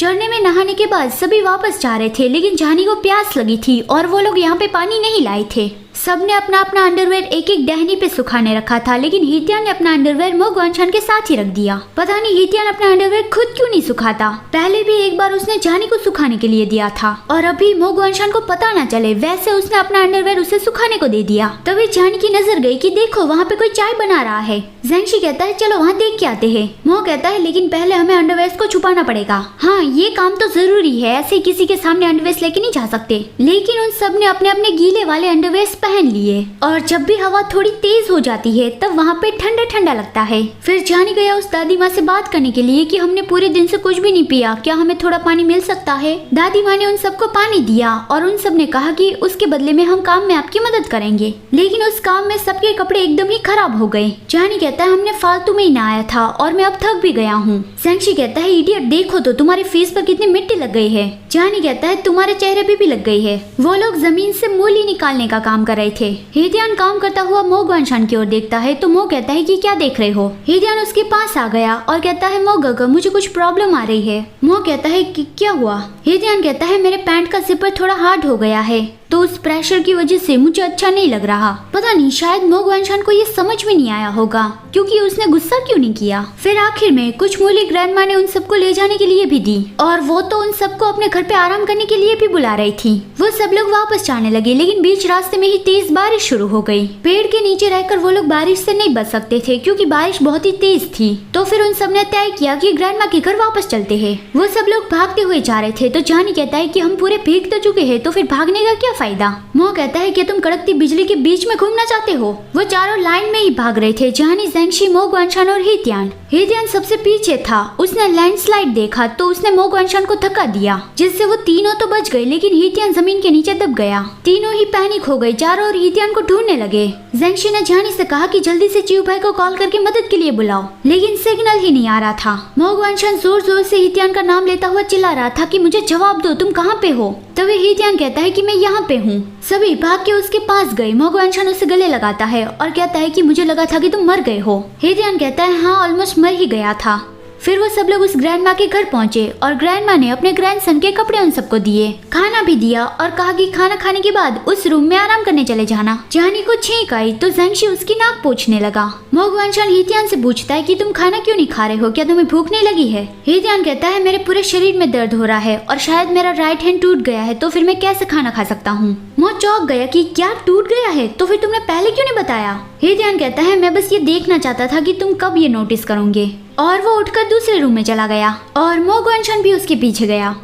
झरने में नहाने के बाद सभी वापस जा रहे थे, लेकिन जानी को प्यास लगी थी और वो लोग यहाँ पे पानी नहीं लाए थे। सबने अपना अपना अंडरवेयर एक एक डहनी पे सुखाने रखा था, लेकिन हितियान ने अपना अंडरवेयर मो गुआनशान के साथ ही रख दिया। पता नहीं हितियान अपना अंडरवेयर खुद क्यों नहीं सुखाता। पहले भी एक बार उसने जानी को सुखाने के लिए दिया था और अभी मो गुआनशान को पता न चले वैसे उसने अपना अंडरवेयर उसे सुखाने को दे दिया। तभी जानी की नजर गई कि देखो वहाँ पे कोई चाय बना रहा है। ज़ेंगशी कहता है चलो वहाँ देख के आते हैं। मो कहता है लेकिन पहले हमें अंडरवेयर को छुपाना पड़ेगा। हाँ ये काम तो जरूरी है, ऐसे किसी के सामने अंडरवेयर लेके नहीं जा सकते। लेकिन उन सब ने अपने अपने गीले वाले अंडरवेयर पहन लिए और जब भी हवा थोड़ी तेज हो जाती है तब वहाँ पे ठंडा ठंडा लगता है। फिर जानी गया उस दादी माँ से बात करने के लिए कि हमने पूरे दिन से कुछ भी नहीं पिया, क्या हमें थोड़ा पानी मिल सकता है। दादी माँ ने उन सबको पानी दिया और उन सब ने कहा कि उसके बदले में हम काम में आपकी मदद करेंगे। लेकिन उस काम में सबके कपड़े एकदम ही खराब हो गए। जानी कहता है हमने फालतू में ही नहाया था और मैं अब थक भी गया हूँ। ज़ेंगशी कहता है इडियट देखो तो तुम्हारे फेस पर कितनी मिट्टी लग गई है। जानी कहता है तुम्हारे चेहरे पे भी लग गई है। वो लोग जमीन से मूली निकालने का काम कर रहे थे। हितियान काम करता हुआ मो गुआनशान की ओर देखता है तो मो कहता है कि क्या देख रहे हो। हितियान उसके पास आ गया और कहता है मो गगा मुझे कुछ प्रॉब्लम आ रही है। मो कहता है कि क्या हुआ। हितियान कहता है मेरे पैंट का जिपर थोड़ा हार्ड हो गया है तो उस प्रेशर की वजह से मुझे अच्छा नहीं लग रहा। पता नहीं शायद मो गुआनशान को ये समझ में नहीं आया होगा क्योंकि उसने गुस्सा क्यों नहीं किया। फिर आखिर में कुछ मूली ग्रैंडमा ने उन सबको ले जाने के लिए भी दी और वो तो उन सबको अपने घर पे आराम करने के लिए भी बुला रही थी। वो सब लोग वापस जाने लगे लेकिन बीच रास्ते में ही तेज बारिश शुरू हो गई। पेड़ के नीचे रहकर वो लोग बारिश से नहीं बच सकते थे क्योंकि बारिश बहुत ही तेज थी। तो फिर उन सब ने तय किया कि ग्रैंडमा के घर वापस चलते हैं। वो सब लोग भागते हुए जा रहे थे तो जानी कहता है कि हम पूरे भीग तो चुके हैं तो फिर भागने का क्या फायदा। मो कहता है कि तुम कड़कती बिजली के बीच में घूमना चाहते हो। वो चारों लाइन में ही भाग रहे थे, जानी, ज़ेंगशी, मो गुआनशान और हितियान। हितियान सबसे पीछे था। उसने लैंडस्लाइड देखा तो उसने मो गुआनशान को धक्का दिया जिससे वो तीनों तो बच गए लेकिन हितियान जमीन के नीचे दब गया। तीनों ही पैनिक हो गए, चारों और हितियान को ढूंढने लगे। ज़ेंगशी ने जानी से कहा कि जल्दी से चिऊ भाई को कॉल करके मदद के लिए बुलाओ, लेकिन सिग्नल ही नहीं आ रहा था। मो गुआनशान जोर जोर से हितियान का नाम लेता हुआ चिल्ला रहा था कि मुझे जवाब दो, तुम कहाँ पे हो। तभी हितियान कहता है कि मैं यहाँ पे हूँ। सभी भाग के उसके पास गए। मो गुआनशान उसे गले लगाता है और कहता है कि मुझे लगा था कि तुम मर गए हो। हितियान कहता है हाँ ऑलमोस्ट मर ही गया था। फिर वो सब लोग उस ग्रैंडमा के घर पहुंचे और ग्रैंडमा ने अपने ग्रैंडसन के कपड़े उन सबको दिए, खाना भी दिया और कहा कि खाना खाने के बाद उस रूम में आराम करने चले जाना। जानी को छींक आई तो ज़ेंगशी उसकी नाक पोंछने लगा। मो गुआनशान हितियान से पूछता है कि तुम खाना क्यों नहीं खा रहे हो, क्या तुम्हें भूख नहीं लगी है। हितियान कहता है मेरे पूरे शरीर में दर्द हो रहा है और शायद मेरा राइट हैंड टूट गया है तो फिर मैं कैसे खाना खा सकता हूँ। मो चौंक गया कि क्या टूट गया है, तो फिर तुमने पहले क्यों नहीं बताया। हितियान कहता है मैं बस ये देखना चाहता था कि तुम कब ये नोटिस करोगे। और वो उठकर दूसरे रूम में चला गया और मो गुआनशान भी उसके पीछे गया।